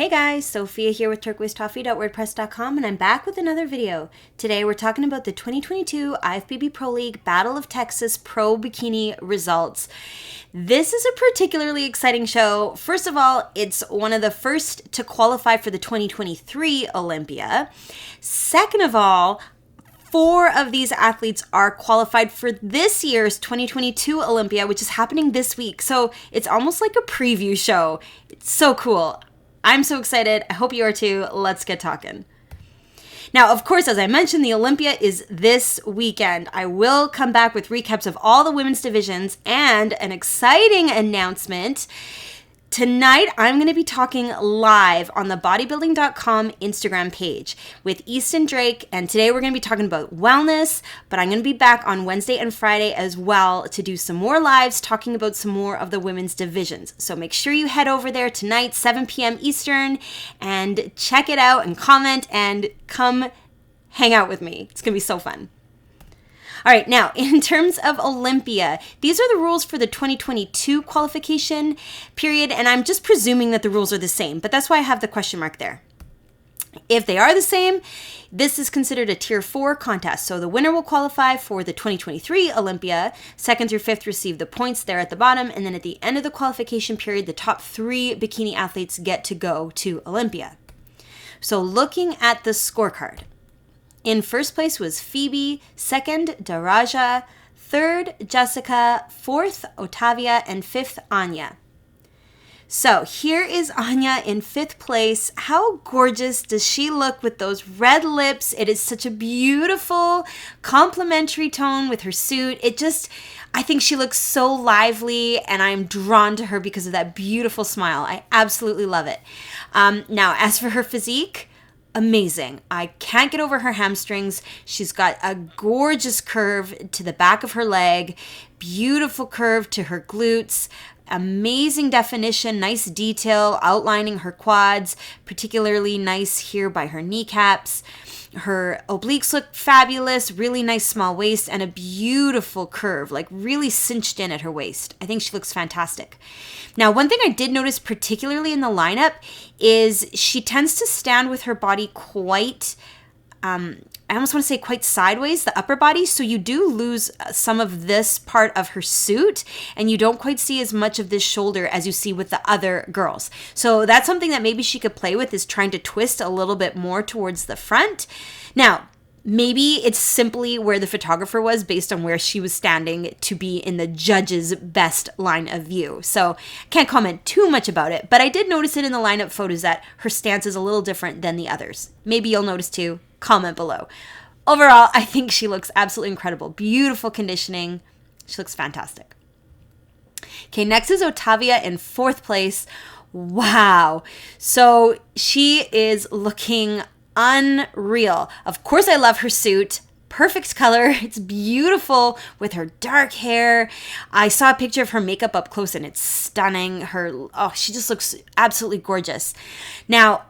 Hey guys, Sophia here with turquoisetoffee.wordpress.com, and I'm back with another video. Today we're talking about the 2022 IFBB Pro League Battle of Texas Pro Bikini results. This is a particularly exciting show. First of all, it's one of the first to qualify for the 2023 Olympia. Second of all, 4 of these athletes are qualified for this year's 2022 Olympia, which is happening this week. So it's almost like a preview show. It's so cool. I'm so excited. I hope you are too. Let's get talking. Now, of course, as I mentioned, the Olympia is this weekend. I will come back with recaps of all the women's divisions and an exciting announcement. Tonight, I'm going to be talking live on the bodybuilding.com Instagram page with Easton Drake, and today we're going to be talking about wellness, but I'm going to be back on Wednesday and Friday as well to do some more lives talking about some more of the women's divisions. So make sure you head over there tonight, 7 p.m. Eastern, and check it out and comment and come hang out with me. It's going to be so fun. All right, now, in terms of Olympia, these are the rules for the 2022 qualification period, and I'm just presuming that the rules are the same, but that's why I have the question mark there. If they are the same, this is considered a Tier 4 contest, so the winner will qualify for the 2023 Olympia. 2nd through 5th receive the points there at the bottom, and then at the end of the qualification period, the top 3 bikini athletes get to go to Olympia. So looking at the scorecard, in first place was Phoebe, 2nd, Deja, 3rd, Jessica, 4th, Ottavia, and 5th, Anya. So here is Anya in 5th place. How gorgeous does she look with those red lips? It is such a beautiful complementary tone with her suit. I think she looks so lively, and I'm drawn to her because of that beautiful smile. I absolutely love it. Now, as for her physique, amazing. I can't get over her hamstrings. She's got a gorgeous curve to the back of her leg, beautiful curve to her glutes, amazing definition, nice detail outlining her quads, particularly nice here by her kneecaps. Her obliques look fabulous, really nice small waist, and a beautiful curve, like really cinched in at her waist. I think she looks fantastic. Now, one thing I did notice particularly in the lineup is she tends to stand with her body quite, I almost want to say quite sideways, the upper body. So you do lose some of this part of her suit, and you don't quite see as much of this shoulder as you see with the other girls. So that's something that maybe she could play with, is trying to twist a little bit more towards the front. Now, maybe it's simply where the photographer was based on where she was standing to be in the judge's best line of view. So can't comment too much about it, but I did notice it in the lineup photos that her stance is a little different than the others. Maybe you'll notice too. Comment below. Overall, I think she looks absolutely incredible. Beautiful conditioning. She looks fantastic. Okay, next is Ottavia in 4th place. Wow. So she is looking unreal. Of course, I love her suit. Perfect color. It's beautiful with her dark hair. I saw a picture of her makeup up close and it's stunning. She just looks absolutely gorgeous. Now,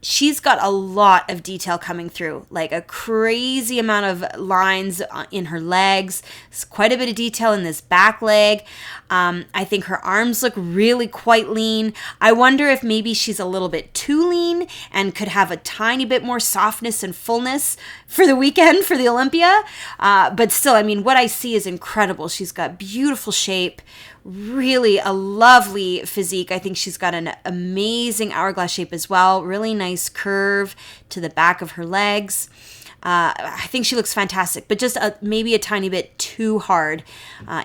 she's got a lot of detail coming through, like a crazy amount of lines in her legs. It's quite a bit of detail in this back leg. I think her arms look really quite lean. I wonder if maybe she's a little bit too lean and could have a tiny bit more softness and fullness for the weekend for the Olympia. But still, I mean, what I see is incredible. She's got beautiful shape, really a lovely physique. I think she's got an amazing hourglass shape as well. Really nice curve to the back of her legs. I think she looks fantastic, but just maybe a tiny bit too hard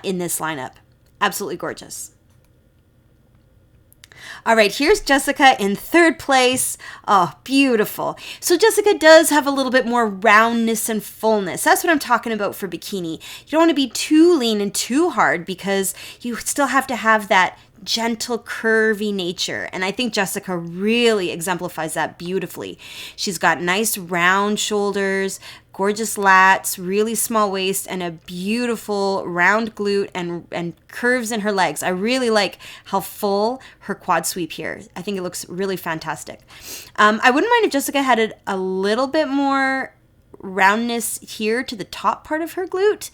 in this lineup. Absolutely gorgeous. All right, here's Jessica in 3rd place. Oh, beautiful. So Jessica does have a little bit more roundness and fullness. That's what I'm talking about for bikini. You don't want to be too lean and too hard because you still have to have that gentle, curvy nature. And I think Jessica really exemplifies that beautifully. She's got nice round shoulders, gorgeous lats, really small waist, and a beautiful round glute and curves in her legs. I really like how full her quad sweep here. I think it looks really fantastic. I wouldn't mind if Jessica had a little bit more roundness here to the top part of her glute,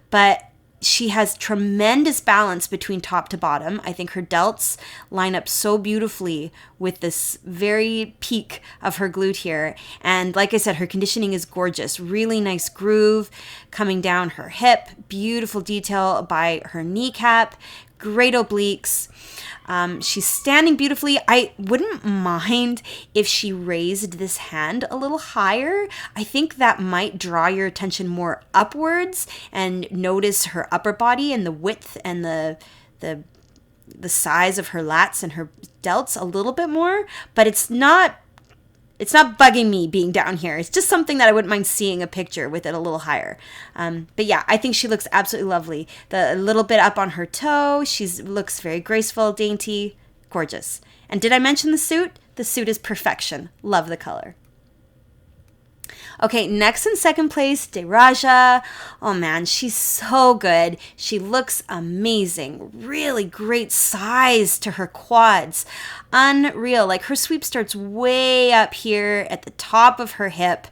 but She has tremendous balance between top to bottom. I think her delts line up so beautifully with this very peak of her glute here. And like I said, her conditioning is gorgeous. Really nice groove coming down her hip. Beautiful detail by her kneecap. Great obliques. She's standing beautifully. I wouldn't mind if she raised this hand a little higher. I think that might draw your attention more upwards and notice her upper body and the width and the size of her lats and her delts a little bit more, but it's not bugging me being down here. It's just something that I wouldn't mind seeing a picture with it a little higher. But yeah, I think she looks absolutely lovely. A little bit up on her toe. She looks very graceful, dainty, gorgeous. And did I mention the suit? The suit is perfection. Love the color. Okay, next in second place, Deja. Oh man, she's so good. She looks amazing. Really great size to her quads. Unreal. Like her sweep starts way up here at the top of her hip.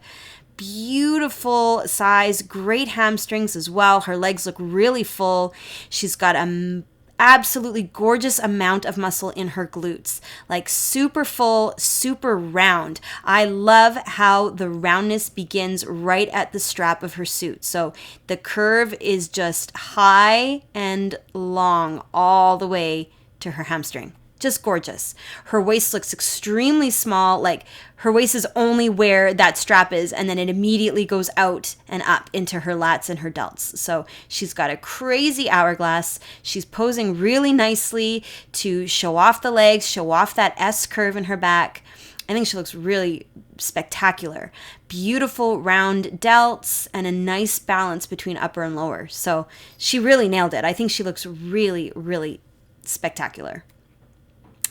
Beautiful size, great hamstrings as well. Her legs look really full. She's got a absolutely gorgeous amount of muscle in her glutes, like super full, super round. I love how the roundness begins right at the strap of her suit. So the curve is just high and long all the way to her hamstring. Just gorgeous. Her waist looks extremely small, like her waist is only where that strap is, and then it immediately goes out and up into her lats and her delts. So she's got a crazy hourglass. She's posing really nicely to show off the legs, show off that S curve in her back. I think she looks really spectacular. Beautiful round delts and a nice balance between upper and lower. So she really nailed it. I think she looks really, really spectacular.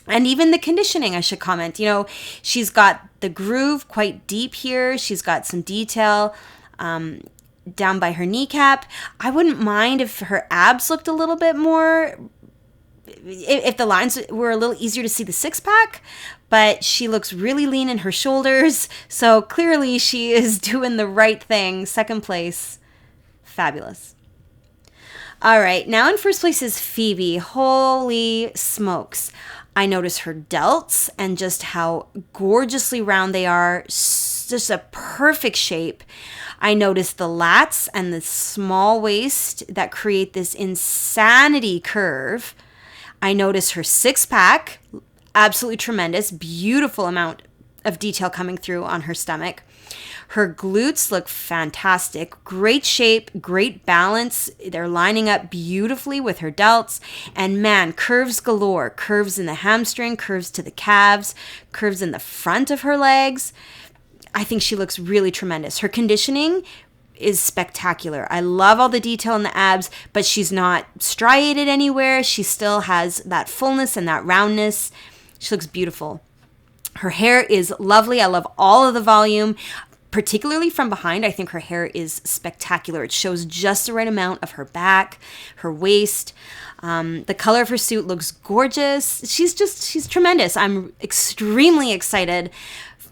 And even the conditioning, I should comment. You know, she's got the groove quite deep here. She's got some detail down by her kneecap. I wouldn't mind if her abs looked a little bit more, if the lines were a little easier to see the six-pack. But she looks really lean in her shoulders. So clearly she is doing the right thing. Second place. Fabulous. All right, now in first place is Phoebe. Holy smokes. I notice her delts and just how gorgeously round they are. Just a perfect shape. I notice the lats and the small waist that create this insanity curve. I notice her six-pack, absolutely tremendous, beautiful amount of detail coming through on her stomach. Her glutes look fantastic. Great shape, great balance. They're lining up beautifully with her delts. And man, curves galore. Curves in the hamstring, curves to the calves, curves in the front of her legs. I think she looks really tremendous. Her conditioning is spectacular. I love all the detail in the abs, but she's not striated anywhere. She still has that fullness and that roundness. She looks beautiful. Her hair is lovely. I love all of the volume. Particularly from behind, I think her hair is spectacular. It shows just the right amount of her back, her waist. The color of her suit looks gorgeous. She's tremendous. I'm extremely excited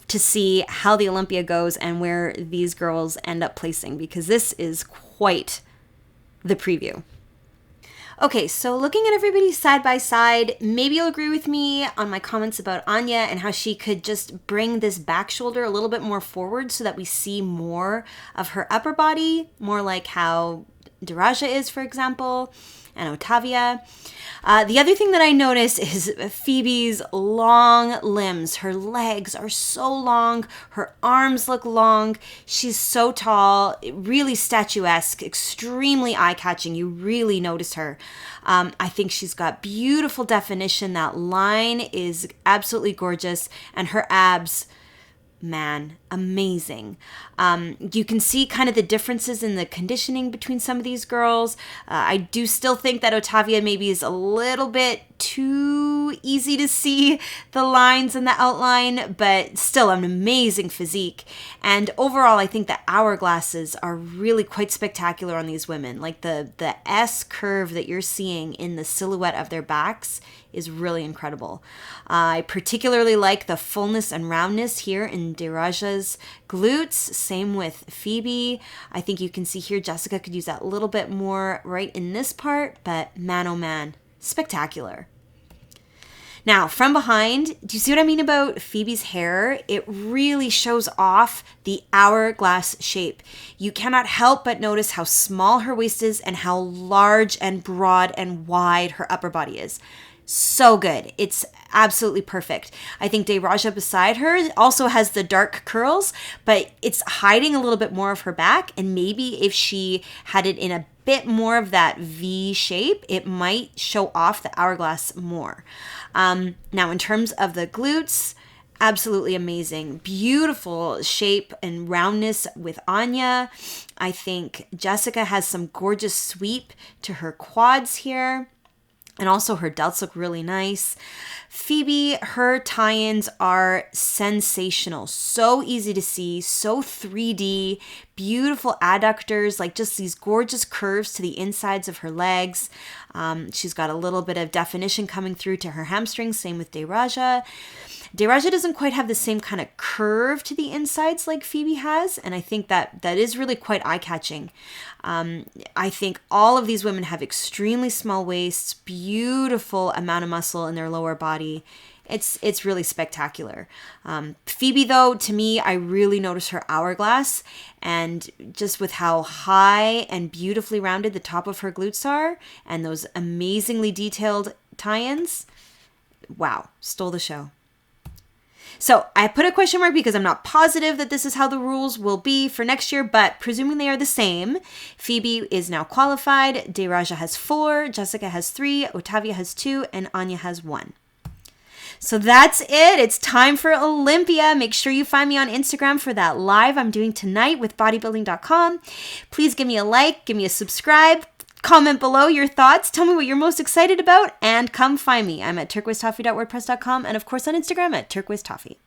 to see how the Olympia goes and where these girls end up placing, because this is quite the preview. Okay, so looking at everybody side by side, maybe you'll agree with me on my comments about Anya and how she could just bring this back shoulder a little bit more forward so that we see more of her upper body, more like how Deja is, for example, and Ottavia. The other thing that I noticed is Phoebe's long limbs. Her legs are so long. Her arms look long. She's so tall, really statuesque, extremely eye-catching. You really notice her. I think she's got beautiful definition. That line is absolutely gorgeous. And her abs, man, amazing. You can see kind of the differences in the conditioning between some of these girls. I do still think that Ottavia maybe is a little bit too easy to see the lines and the outline, but still an amazing physique. And overall, I think the hourglasses are really quite spectacular on these women. Like the S curve that you're seeing in the silhouette of their backs is really incredible. I particularly like the fullness and roundness here in Deja's glutes. Same with Phoebe. I think you can see here Jessica could use that a little bit more right in this part, but man, oh man, spectacular. Now, from behind, do you see what I mean about Phoebe's hair? It really shows off the hourglass shape. You cannot help but notice how small her waist is and how large and broad and wide her upper body is. So good. It's absolutely perfect. I think Deja beside her also has the dark curls, but it's hiding a little bit more of her back. And maybe if she had it in a bit more of that V shape, it might show off the hourglass more. Now, in terms of the glutes, absolutely amazing. Beautiful shape and roundness with Anya. I think Jessica has some gorgeous sweep to her quads here. And also her delts look really nice. Phoebe, her tie-ins are sensational. So easy to see, so 3D, beautiful adductors, like just these gorgeous curves to the insides of her legs. She's got a little bit of definition coming through to her hamstrings, same with Deja. Deja doesn't quite have the same kind of curve to the insides like Phoebe has, and I think that is really quite eye-catching. I think all of these women have extremely small waists, beautiful amount of muscle in their lower body. It's really spectacular. Phoebe, though, to me, I really notice her hourglass, and just with how high and beautifully rounded the top of her glutes are, and those amazingly detailed tie-ins, wow, stole the show. So I put a question mark because I'm not positive that this is how the rules will be for next year, but presuming they are the same, Phoebe is now qualified. Deja has 4, Jessica has 3, Ottavia has 2, and Anya has 1. So that's it. It's time for Olympia. Make sure you find me on Instagram for that live I'm doing tonight with bodybuilding.com. Please give me a like, give me a subscribe. Comment below your thoughts. Tell me what you're most excited about and come find me. I'm at turquoisetoffee.wordpress.com and of course on Instagram at turquoisetoffee.